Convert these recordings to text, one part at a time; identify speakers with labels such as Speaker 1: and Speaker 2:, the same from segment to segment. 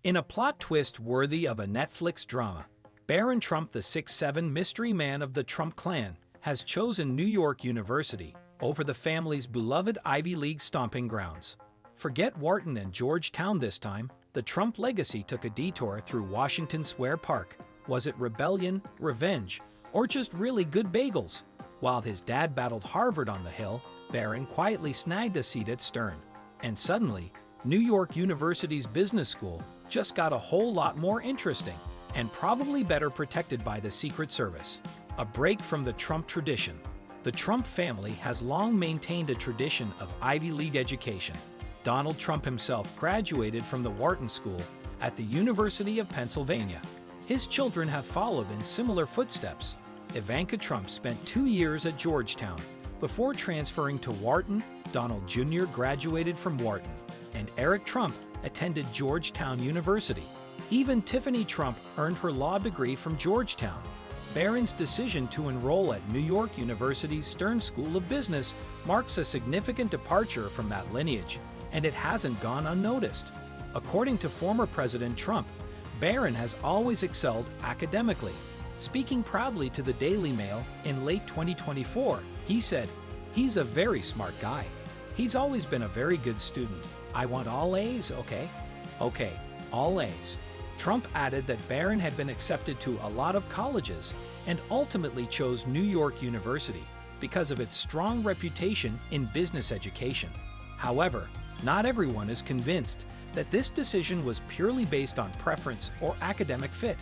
Speaker 1: In a plot twist worthy of a Netflix drama, Barron Trump, the 6'7" mystery man of the Trump clan, has chosen New York University over the family's beloved Ivy League stomping grounds. Forget Wharton and Georgetown this time. The Trump legacy took a detour through Washington Square Park. Was it rebellion, revenge, or just really good bagels? While his dad battled Harvard on the Hill, Barron quietly snagged a seat at Stern. And suddenly, New York University's business school just got a whole lot more interesting and probably better protected by the Secret Service. A break from the Trump tradition. The Trump family has long maintained a tradition of Ivy League education. Donald Trump himself graduated from the Wharton School at the University of Pennsylvania. His children have followed in similar footsteps. Ivanka Trump spent 2 years at Georgetown before transferring to Wharton. Donald Jr. graduated from Wharton, and Eric Trump attended Georgetown University. Even Tiffany Trump earned her law degree from Georgetown. Barron's decision to enroll at New York University's Stern School of Business marks a significant departure from that lineage, and it hasn't gone unnoticed. According to former President Trump, Barron has always excelled academically. Speaking proudly to the Daily Mail in late 2024, he said, "He's a very smart guy. He's always been a very good student. I want all A's, okay? Okay, all A's." Trump added that Barron had been accepted to a lot of colleges and ultimately chose New York University because of its strong reputation in business education. However, not everyone is convinced that this decision was purely based on preference or academic fit.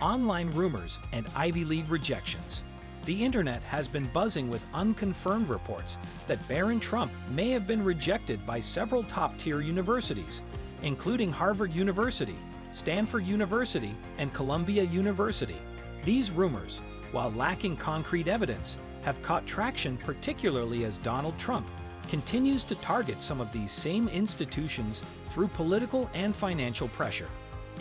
Speaker 1: Online rumors and Ivy League rejections. The internet has been buzzing with unconfirmed reports that Barron Trump may have been rejected by several top-tier universities, including Harvard University, Stanford University, and Columbia University. These rumors, while lacking concrete evidence, have caught traction, particularly as Donald Trump continues to target some of these same institutions through political and financial pressure.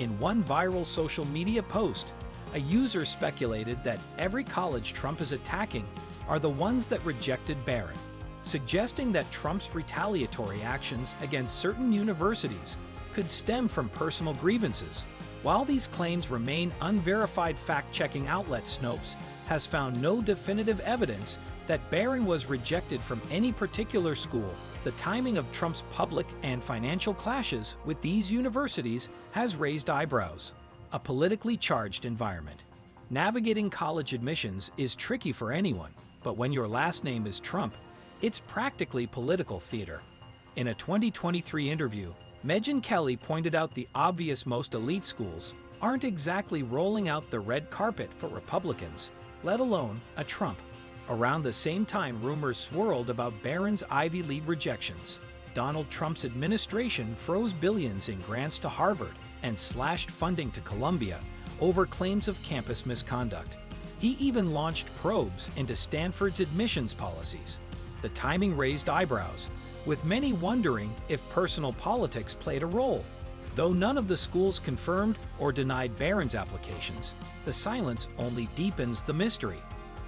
Speaker 1: In one viral social media post, a user speculated that every college Trump is attacking are the ones that rejected Barron, suggesting that Trump's retaliatory actions against certain universities could stem from personal grievances. While these claims remain unverified, fact-checking outlet Snopes has found no definitive evidence that Barron was rejected from any particular school. The timing of Trump's public and financial clashes with these universities has raised eyebrows. A politically charged environment. Navigating college admissions is tricky for anyone, but when your last name is Trump, it's practically political theater. In a 2023 interview, Megyn Kelly pointed out the obvious: most elite schools aren't exactly rolling out the red carpet for Republicans, let alone a Trump. Around the same time, rumors swirled about Barron's Ivy League rejections. Donald Trump's administration froze billions in grants to Harvard and slashed funding to Columbia over claims of campus misconduct. He even launched probes into Stanford's admissions policies. The timing raised eyebrows, with many wondering if personal politics played a role. Though none of the schools confirmed or denied Barron's applications, the silence only deepens the mystery.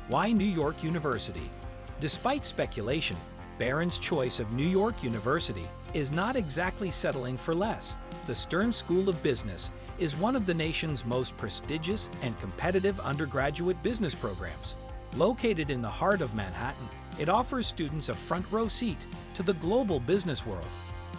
Speaker 1: Why New York University? Despite speculation, Barron's choice of New York University is not exactly settling for less. The Stern School of Business is one of the nation's most prestigious and competitive undergraduate business programs. Located in the heart of Manhattan, it offers students a front-row seat to the global business world.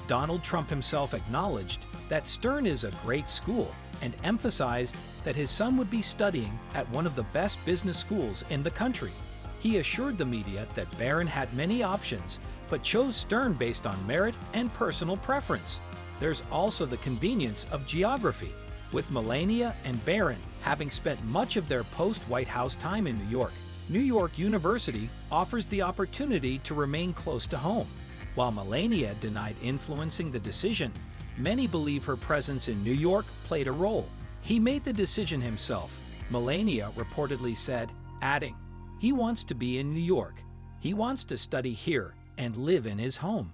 Speaker 1: Donald Trump himself acknowledged that Stern is a great school and emphasized that his son would be studying at one of the best business schools in the country. He assured the media that Barron had many options, but chose Stern based on merit and personal preference. There's also the convenience of geography, with Melania and Barron having spent much of their post-White House time in New York. New York University offers the opportunity to remain close to home. While Melania denied influencing the decision, many believe her presence in New York played a role. He made the decision himself, Melania reportedly said, adding, "He wants to be in New York. He wants to study here and live in his home."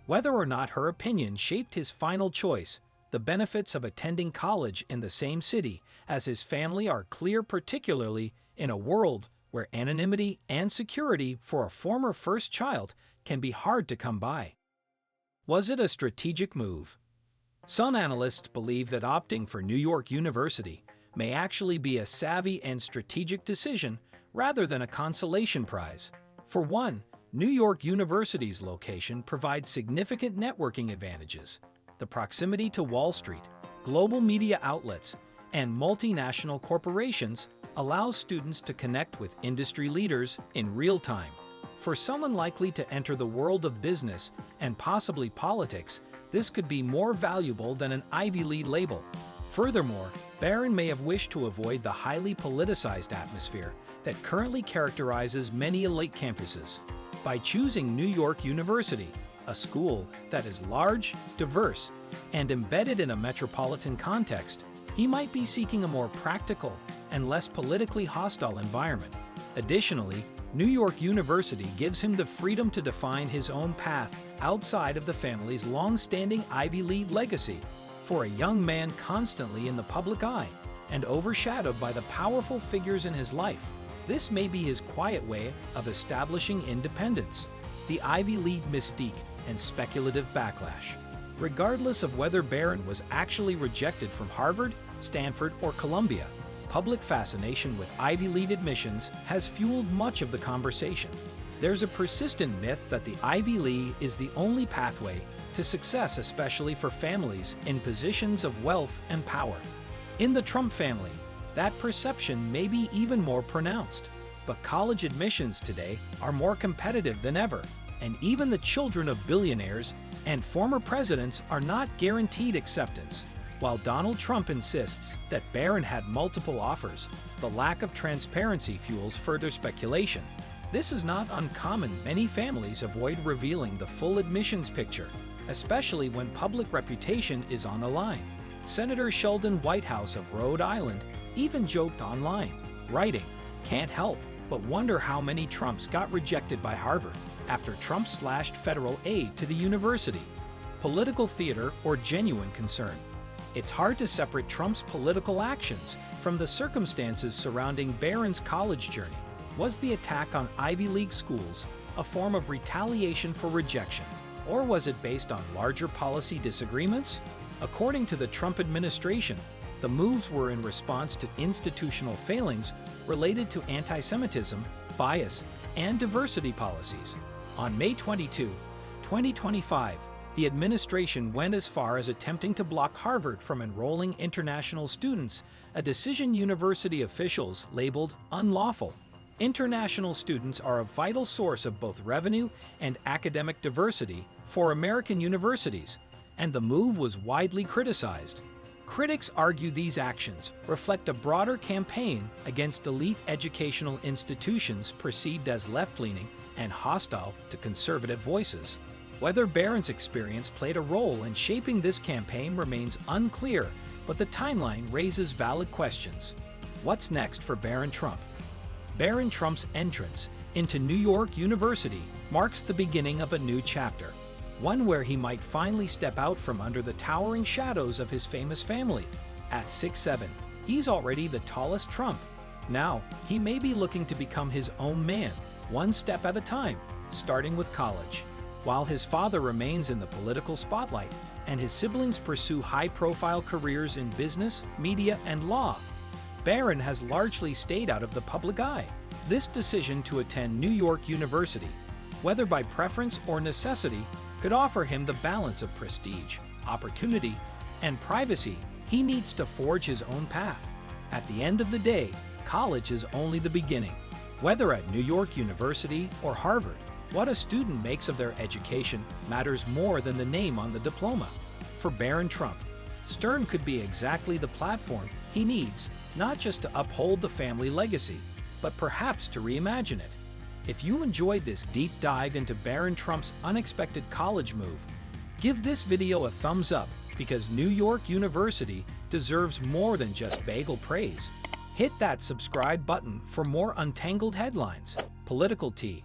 Speaker 1: Whether or not her opinion shaped his final choice, the benefits of attending college in the same city as his family are clear, particularly in a world where anonymity and security for a former first child can be hard to come by. Was it a strategic move? Some analysts believe that opting for New York University may actually be a savvy and strategic decision rather than a consolation prize. For one, New York University's location provides significant networking advantages. The proximity to Wall Street, global media outlets, and multinational corporations allows students to connect with industry leaders in real time. For someone likely to enter the world of business and possibly politics, this could be more valuable than an Ivy League label. Furthermore, Barron may have wished to avoid the highly politicized atmosphere that currently characterizes many elite campuses. By choosing New York University, a school that is large, diverse, and embedded in a metropolitan context, he might be seeking a more practical and less politically hostile environment. Additionally, New York University gives him the freedom to define his own path outside of the family's long-standing Ivy League legacy. For a young man constantly in the public eye and overshadowed by the powerful figures in his life, this may be his quiet way of establishing independence. The Ivy League mystique and speculative backlash. Regardless of whether Barron was actually rejected from Harvard, Stanford, or Columbia, public fascination with Ivy League admissions has fueled much of the conversation. There's a persistent myth that the Ivy League is the only pathway to success, especially for families in positions of wealth and power. In the Trump family, that perception may be even more pronounced. But college admissions today are more competitive than ever, and even the children of billionaires and former presidents are not guaranteed acceptance. While Donald Trump insists that Barron had multiple offers, the lack of transparency fuels further speculation. This is not uncommon. Many families avoid revealing the full admissions picture, especially when public reputation is on the line. Senator Sheldon Whitehouse of Rhode Island even joked online, writing, "Can't help but wonder how many Trumps got rejected by Harvard after Trump slashed federal aid to the university." Political theater or genuine concern. It's hard to separate Trump's political actions from the circumstances surrounding Barron's college journey. Was the attack on Ivy League schools a form of retaliation for rejection, or was it based on larger policy disagreements? According to the Trump administration, the moves were in response to institutional failings related to anti-Semitism, bias, and diversity policies. On May 22, 2025, the administration went as far as attempting to block Harvard from enrolling international students, a decision university officials labeled unlawful. International students are a vital source of both revenue and academic diversity for American universities, and the move was widely criticized. Critics argue these actions reflect a broader campaign against elite educational institutions perceived as left-leaning and hostile to conservative voices. Whether Barron's experience played a role in shaping this campaign remains unclear, but the timeline raises valid questions. What's next for Barron Trump? Barron Trump's entrance into New York University marks the beginning of a new chapter, one where he might finally step out from under the towering shadows of his famous family. At 6'7", he's already the tallest Trump. Now, he may be looking to become his own man, one step at a time, starting with college. While his father remains in the political spotlight and his siblings pursue high-profile careers in business, media, and law, Barron has largely stayed out of the public eye. This decision to attend New York University, whether by preference or necessity, could offer him the balance of prestige, opportunity, and privacy he needs to forge his own path. At the end of the day, college is only the beginning. Whether at New York University or Harvard, what a student makes of their education matters more than the name on the diploma. For Barron Trump, Stern could be exactly the platform he needs, not just to uphold the family legacy, but perhaps to reimagine it. If you enjoyed this deep dive into Barron Trump's unexpected college move, give this video a thumbs up because New York University deserves more than just bagel praise. Hit that subscribe button for more untangled headlines, political tea,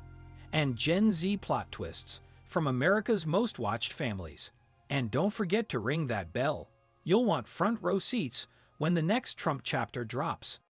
Speaker 1: and Gen Z plot twists from America's most watched families. And don't forget to ring that bell. You'll want front row seats when the next Trump chapter drops.